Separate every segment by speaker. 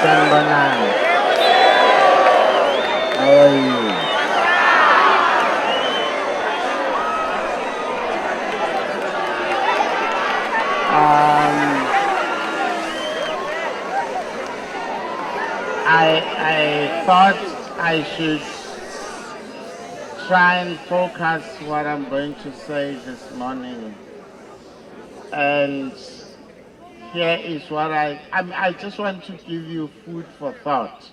Speaker 1: Sanbanan. How are you? I thought I should try and focus what I'm going to say this morning. And here is what I just want to give you food for thought.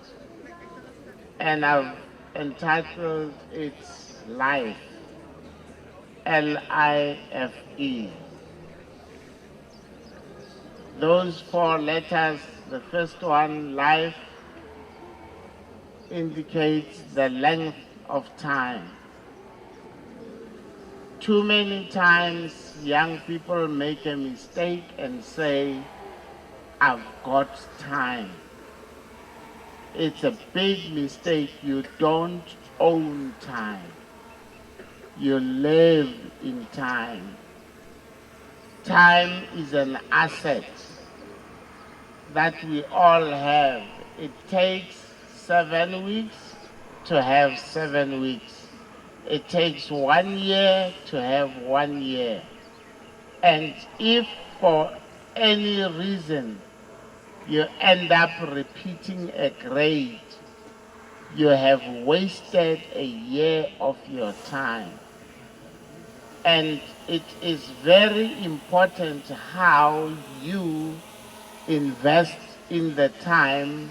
Speaker 1: And I've entitled it Life. L-I-F-E. Those 4 letters, the first one, life, indicates the length of time. Too many times young people make a mistake and say, I've got time. It's a big mistake. You don't own time. You live in time. Time is an asset that we all have. It takes 7 weeks to have 7 weeks. It takes 1 year to have 1 year. And if for any reason you end up repeating a grade, you have wasted a year of your time. And it is very important how you invest in the time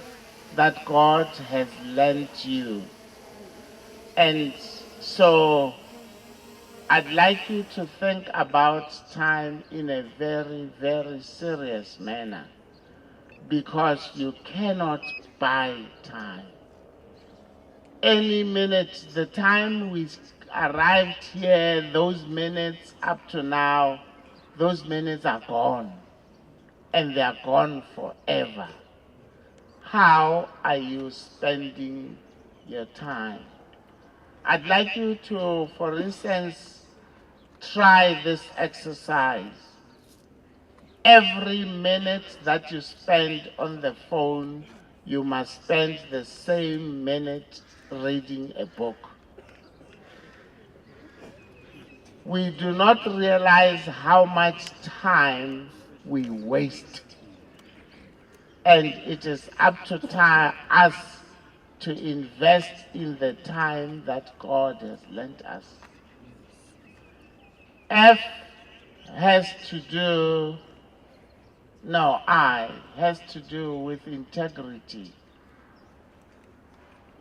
Speaker 1: that God has lent you. And so I'd like you to think about time in a very, very serious manner, because you cannot buy time. Any minute, the time we arrived here, those minutes up to now, those minutes are gone. And they are gone forever. How are you spending your time? I'd like you to, for instance, try this exercise. Every minute that you spend on the phone, you must spend the same minute reading a book. We do not realize how much time we waste. And it is up to us to invest in the time that God has lent us. F has to do, no, I has to do with integrity.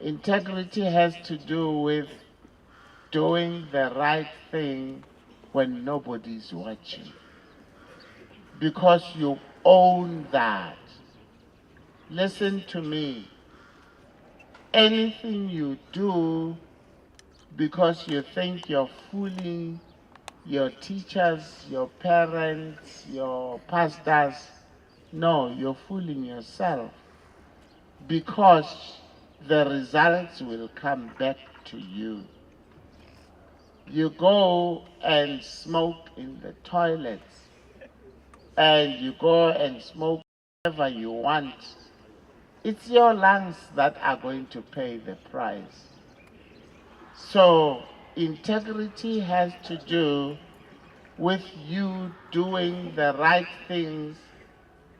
Speaker 1: Integrity has to do with doing the right thing when nobody's watching. Because you own that. Listen to me. Anything you do because you think you're fooling your teachers, your parents, your pastors, no, you're fooling yourself, because the results will come back to you. You go and smoke in the toilets, and you go and smoke whatever you want. It's your lungs that are going to pay the price. So integrity has to do with you doing the right things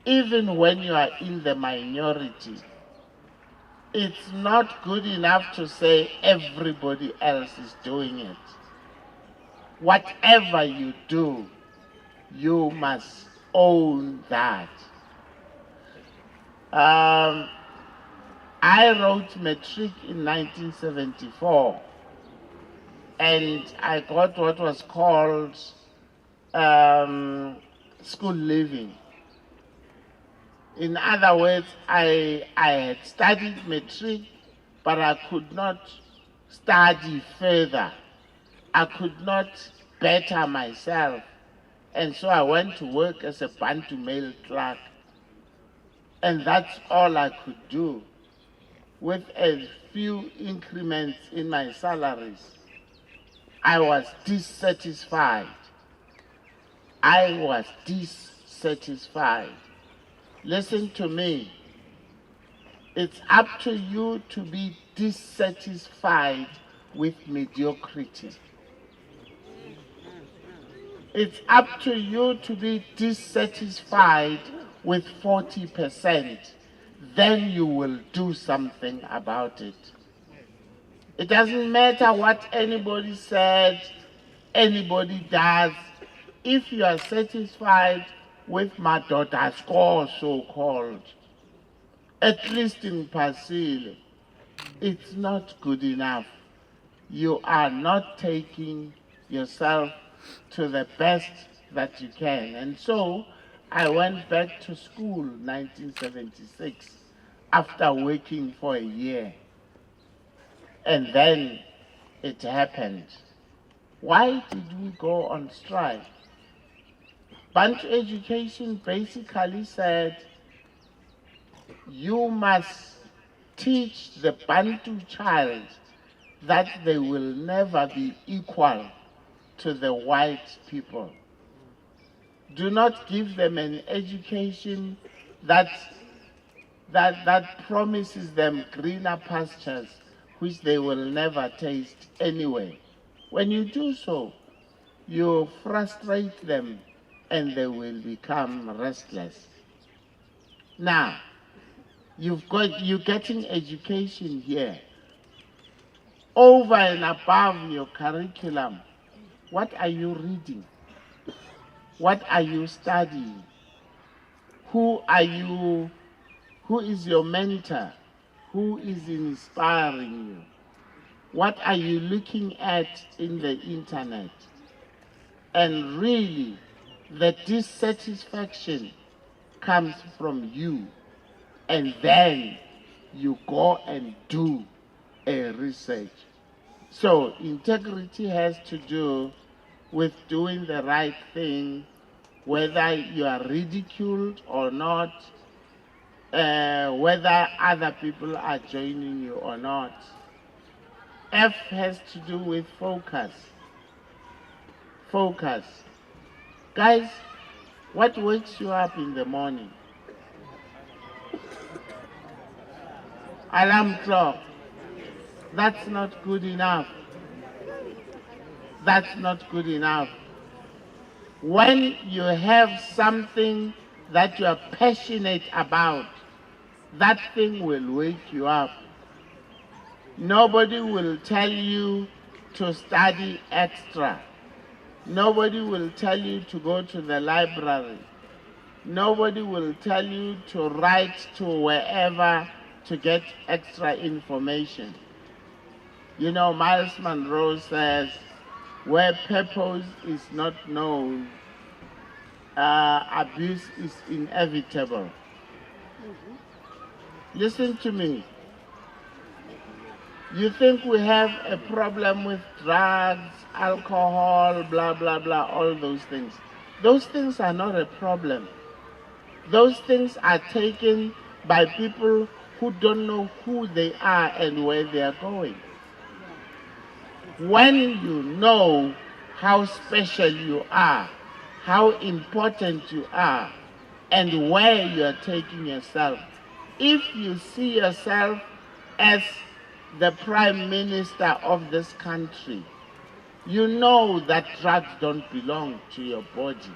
Speaker 1: even when you are in the minority. It's not good enough to say everybody else is doing it. Whatever you do, you must own that. I wrote matric in 1974, and I got what was called school leaving. In other words, I had studied matric, but I could not study further. I could not better myself. And so I went to work as a Bantu mail clerk. And that's all I could do, with a few increments in my salaries. I was dissatisfied. I was dissatisfied. Listen to me. It's up to you to be dissatisfied with mediocrity. It's up to you to be dissatisfied with 40%. Then you will do something about it. It doesn't matter what anybody said, anybody does. If you are satisfied with my daughter's score, so-called, at least in Pasile, it's not good enough. You are not taking yourself to the best that you can. And so I went back to school 1976 after working for a year. And then it happened. Why did we go on strike? Bantu education basically said, you must teach the Bantu child that they will never be equal to the white people. Do not give them an education that promises them greener pastures, which they will never taste anyway. When you do so, you frustrate them and they will become restless. Now, you're getting education here. Over and above your curriculum, what are you reading? What are you studying? Who are you? Who is your mentor? Who is inspiring you? What are you looking at in the internet? And really, the dissatisfaction comes from you. And then you go and do a research. So integrity has to do with doing the right thing, whether you are ridiculed or not, whether other people are joining you or not. F has to do with focus. Focus. Guys, what wakes you up in the morning? Alarm clock. That's not good enough. That's not good enough. When you have something that you are passionate about, that thing will wake you up. Nobody will tell you to study extra. Nobody will tell you to go to the library. Nobody will tell you to write to wherever to get extra information. You know, Miles Monroe says, where purpose is not known, abuse is inevitable. Listen to me. You think we have a problem with drugs, alcohol, blah, blah, blah, all those things. Those things are not a problem. Those things are taken by people who don't know who they are and where they are going. When you know how special you are, how important you are, and where you are taking yourself, if you see yourself as the Prime Minister of this country, you know that drugs don't belong to your body.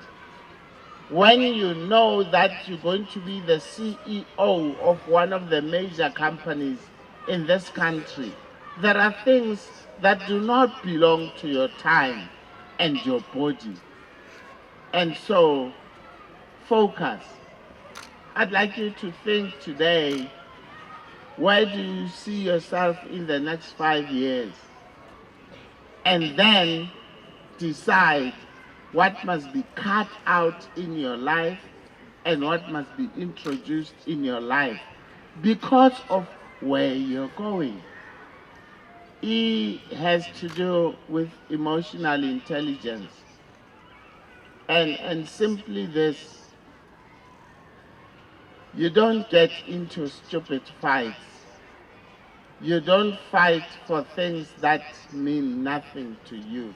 Speaker 1: When you know that you're going to be the CEO of one of the major companies in this country, there are things that do not belong to your time and your body. And so, focus. I'd like you to think today, where do you see yourself in the next 5 years? And then decide what must be cut out in your life and what must be introduced in your life because of where you're going. E has to do with emotional intelligence. And simply this, you don't get into stupid fights. You don't fight for things that mean nothing to you.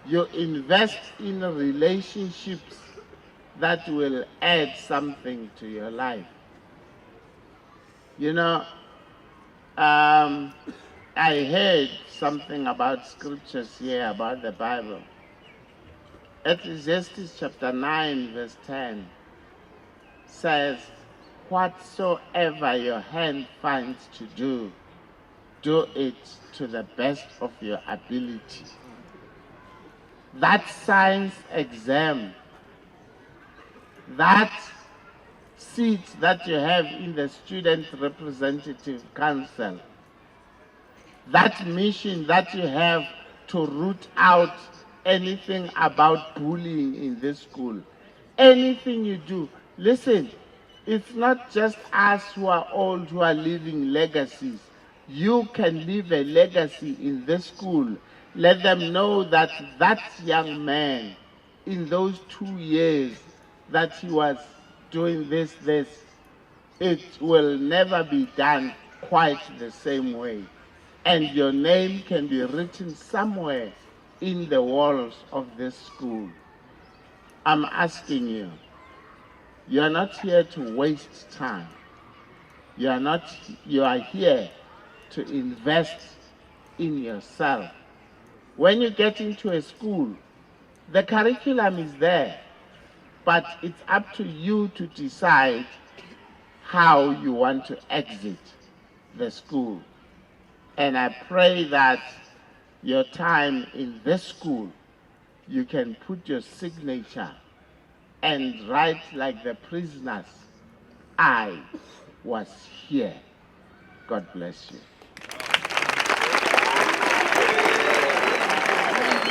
Speaker 1: You invest in relationships that will add something to your life. You know, I heard something about scriptures here, about the Bible. Ecclesiastes chapter 9, verse 10 says, whatsoever your hand finds to do, do it to the best of your ability. That science exam, that seat that you have in the Student Representative Council, that mission that you have to root out anything about bullying in this school, anything you do, listen, it's not just us who are old who are leaving legacies. You can leave a legacy in this school. Let them know that that young man, in those 2 years that he was doing this, it will never be done quite the same way. And your name can be written somewhere in the walls of this school. I'm asking you, you are not here to waste time. You are here to invest in yourself. When you get into a school, the curriculum is there, but it's up to you to decide how you want to exit the school. And I pray that your time in this school, you can put your signature and write like the prisoners, I was here. God bless you.